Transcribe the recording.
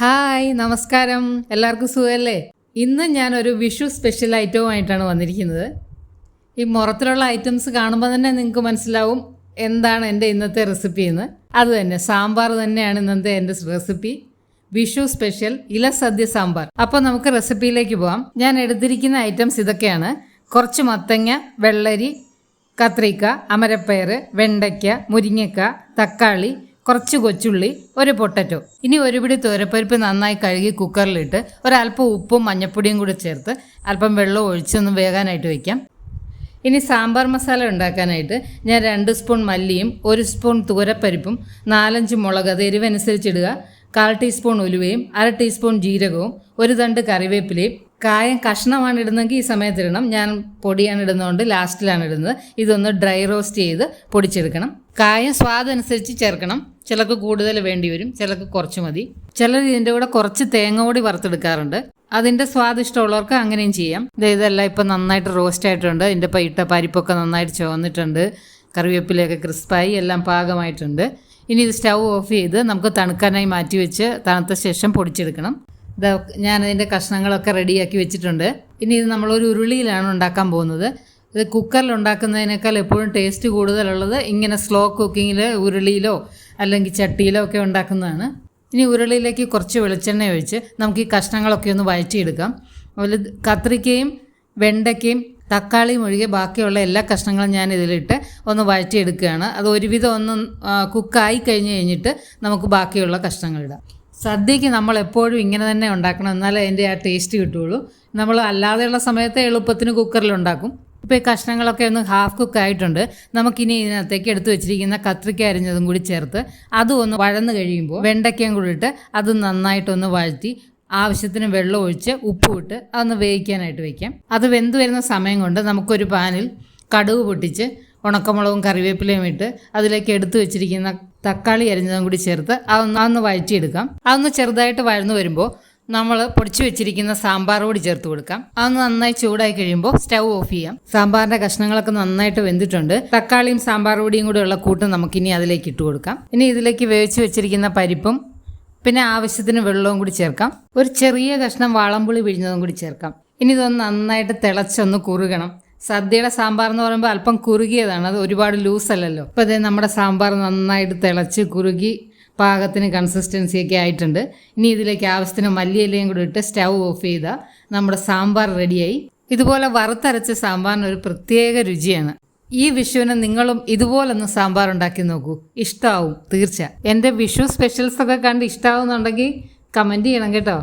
Hi നമസ്കാരം, എല്ലാവർക്കും സുഖമല്ലേ? ഇന്ന് ഞാനൊരു വിഷു സ്പെഷ്യൽ ഐറ്റവുമായിട്ടാണ് വന്നിരിക്കുന്നത്. ഈ മുറത്തിലുള്ള ഐറ്റംസ് കാണുമ്പോൾ തന്നെ നിങ്ങൾക്ക് മനസ്സിലാവും എന്താണ് എൻ്റെ ഇന്നത്തെ റെസിപ്പി എന്ന്. അത് തന്നെ, സാമ്പാർ തന്നെയാണ് ഇന്നത്തെ എൻ്റെ റെസിപ്പി. വിഷു സ്പെഷ്യൽ ഇലസദ്യ സാമ്പാർ. അപ്പോൾ നമുക്ക് റെസിപ്പിയിലേക്ക് പോകാം. ഞാൻ എടുത്തിരിക്കുന്ന ഐറ്റംസ് ഇതൊക്കെയാണ്: കുറച്ച് മത്തങ്ങ, വെള്ളരി, കത്രിക്ക, അമരപ്പയർ, വെണ്ടയ്ക്ക, മുരിങ്ങക്ക, തക്കാളി, കുറച്ച് കൊച്ചുള്ളി, ഒരു പൊട്ടറ്റോ. ഇനി ഒരു പിടി തോരപ്പരിപ്പ് നന്നായി കഴുകി കുക്കറിലിട്ട് ഒരല്പം ഉപ്പും മഞ്ഞൾപ്പൊടിയും കൂടി ചേർത്ത് അല്പം വെള്ളം ഒഴിച്ചൊന്ന് വേകാനായിട്ട് വയ്ക്കാം. ഇനി സാമ്പാർ മസാല ഉണ്ടാക്കാനായിട്ട് ഞാൻ 2 സ്പൂൺ മല്ലിയും 1 സ്പൂൺ തൂരപ്പരിപ്പും 4-5 മുളക്, അത് എരിവനുസരിച്ചിടുക, 1/4 ടീസ്പൂൺ ഉലുവയും 1/2 ടീസ്പൂൺ ജീരകവും 1 തണ്ട് കറിവേപ്പിലയും. കായം കഷ്ണമാണ് ഇടുന്നതെങ്കിൽ ഈ സമയത്തിടണം. ഞാൻ പൊടിയാണ് ഇടുന്നതുകൊണ്ട് ലാസ്റ്റിലാണ് ഇടുന്നത്. ഇതൊന്ന് ഡ്രൈ റോസ്റ്റ് ചെയ്ത് പൊടിച്ചെടുക്കണം. കായം സ്വാദനുസരിച്ച് ചേർക്കണം. ചിലർക്ക് കൂടുതൽ വേണ്ടി വരും, ചിലർക്ക് കുറച്ച് മതി. ചിലർ ഇതിൻ്റെ കൂടെ കുറച്ച് തേങ്ങ കൂടി വറുത്തെടുക്കാറുണ്ട്. അതിൻ്റെ സ്വാദ് ഇഷ്ടമുള്ളവർക്ക് അങ്ങനെയും ചെയ്യാം. ഇതെല്ലാം ഇപ്പം നന്നായിട്ട് റോസ്റ്റ് ആയിട്ടുണ്ട്. ഇതിൻ്റെ ഇട്ട പരിപ്പൊക്കെ നന്നായിട്ട് ചുവന്നിട്ടുണ്ട്. കറിവേപ്പിലയൊക്കെ ക്രിസ്പായി എല്ലാം പാകമായിട്ടുണ്ട്. ഇനി ഇത് സ്റ്റൗ ഓഫ് ചെയ്ത് നമുക്ക് തണുക്കാനായി മാറ്റി വെച്ച് തണുത്ത ശേഷം പൊടിച്ചെടുക്കണം. ഞാനതിൻ്റെ കഷ്ണങ്ങളൊക്കെ റെഡിയാക്കി വെച്ചിട്ടുണ്ട്. ഇനി ഇത് നമ്മളൊരു ഉരുളിയിലാണ് ഉണ്ടാക്കാൻ പോകുന്നത്. ഇത് കുക്കറിൽ ഉണ്ടാക്കുന്നതിനേക്കാൾ എപ്പോഴും ടേസ്റ്റ് കൂടുതലുള്ളത് ഇങ്ങനെ സ്ലോ കുക്കിങ്ങിൽ ഉരുളിയിലോ അല്ലെങ്കിൽ ചട്ടിയിലോ ഒക്കെ ഉണ്ടാക്കുന്നതാണ്. ഇനി ഉരുളിയിലേക്ക് കുറച്ച് വെളിച്ചെണ്ണ ഒഴിച്ച് നമുക്ക് ഈ കഷ്ണങ്ങളൊക്കെ ഒന്ന് വഴറ്റിയെടുക്കാം. അതുപോലെ കത്രിക്കയും വെണ്ടയ്ക്കയും തക്കാളിയും ഒഴികെ ബാക്കിയുള്ള എല്ലാ കഷ്ണങ്ങളും ഞാൻ ഇതിലിട്ട് ഒന്ന് വഴറ്റിയെടുക്കുകയാണ്. അത് ഒരുവിധം ഒന്ന് കുക്കായി കഴിഞ്ഞിട്ട് നമുക്ക് ബാക്കിയുള്ള കഷ്ണങ്ങളിടാം. സദ്യക്ക് നമ്മൾ എപ്പോഴും ഇങ്ങനെ തന്നെ ഉണ്ടാക്കണം, എന്നാലേ അതിൻ്റെ ആ ടേസ്റ്റ് കിട്ടുകയുള്ളൂ. നമ്മൾ അല്ലാതെയുള്ള സമയത്ത് എളുപ്പത്തിന് കുക്കറിലുണ്ടാക്കും. ഇപ്പോൾ ഈ കഷ്ണങ്ങളൊക്കെ ഒന്ന് ഹാഫ് കുക്കായിട്ടുണ്ട്. നമുക്കിനി ഇതിനകത്തേക്ക് എടുത്തു വെച്ചിരിക്കുന്ന കത്രിക്ക അരിഞ്ഞതും കൂടി ചേർത്ത് അതും ഒന്ന് വഴന്ന് കഴിയുമ്പോൾ വെണ്ടയ്ക്കയും കൂടി ഇട്ട് അത് നന്നായിട്ടൊന്ന് വഴറ്റി ആവശ്യത്തിന് വെള്ളം ഒഴിച്ച് ഉപ്പും ഇട്ട് അതൊന്ന് വേവിക്കാനായിട്ട് വയ്ക്കാം. അത് വെന്ത് വരുന്ന സമയം കൊണ്ട് നമുക്കൊരു പാനിൽ കടുക് പൊട്ടിച്ച് ഉണക്കമുളകും കറിവേപ്പിലയും ഇട്ട് അതിലേക്ക് എടുത്തു വെച്ചിരിക്കുന്ന തക്കാളി അരിഞ്ഞതും കൂടി ചേർത്ത് അതൊന്ന് വഴറ്റിയെടുക്കാം. അതൊന്ന് ചെറുതായിട്ട് വഴന്നു വരുമ്പോൾ നമ്മൾ പൊടിച്ചു വെച്ചിരിക്കുന്ന സാമ്പാർ കൂടി ചേർത്ത് കൊടുക്കാം. അതൊന്ന് നന്നായി ചൂടായി കഴിയുമ്പോൾ സ്റ്റൗ ഓഫ് ചെയ്യാം. സാമ്പാറിൻ്റെ കഷ്ണങ്ങളൊക്കെ നന്നായിട്ട് വെന്തിട്ടുണ്ട്. തക്കാളിയും സാമ്പാർ പൊടിയും കൂടി ഉള്ള കൂട്ട് നമുക്കിനി അതിലേക്ക് ഇട്ട് കൊടുക്കാം. ഇനി ഇതിലേക്ക് വേവിച്ച് വെച്ചിരിക്കുന്ന പരിപ്പും പിന്നെ ആവശ്യത്തിന് വെള്ളവും കൂടി ചേർക്കാം. ഒരു ചെറിയ കഷ്ണം വാളംപുളി പിഴിഞ്ഞതും കൂടി ചേർക്കാം. ഇനി ഇതൊന്ന് നന്നായിട്ട് തിളച്ചൊന്ന് കുറുകണം. സദ്യയുടെ സാമ്പാർ എന്ന് പറയുമ്പോൾ അല്പം കുറുകിയതാണ്, അത് ഒരുപാട് ലൂസല്ലല്ലോ. അപ്പോൾ അതേ നമ്മുടെ സാമ്പാർ നന്നായിട്ട് തിളച്ച് കുറുകി പാകത്തിന് കൺസിസ്റ്റൻസിയൊക്കെ ആയിട്ടുണ്ട്. ഇനി ഇതിലേക്ക് ആവശ്യത്തിന് മല്ലിയിലയും കൂടി ഇട്ട് സ്റ്റൗ ഓഫ് ചെയ്താൽ നമ്മുടെ സാമ്പാർ റെഡിയായി. ഇതുപോലെ വറുത്തരച്ച സാമ്പാറിന് ഒരു പ്രത്യേക രുചിയാണ്. ഈ വിഷുവിന് നിങ്ങളും ഇതുപോലൊന്ന് സാമ്പാർ ഉണ്ടാക്കി നോക്കൂ, ഇഷ്ടമാവും തീർച്ച. എൻ്റെ വിഷു സ്പെഷ്യൽസൊക്കെ കണ്ട് ഇഷ്ടമാവുന്നുണ്ടെങ്കിൽ കമൻറ്റ് ചെയ്യണം കേട്ടോ.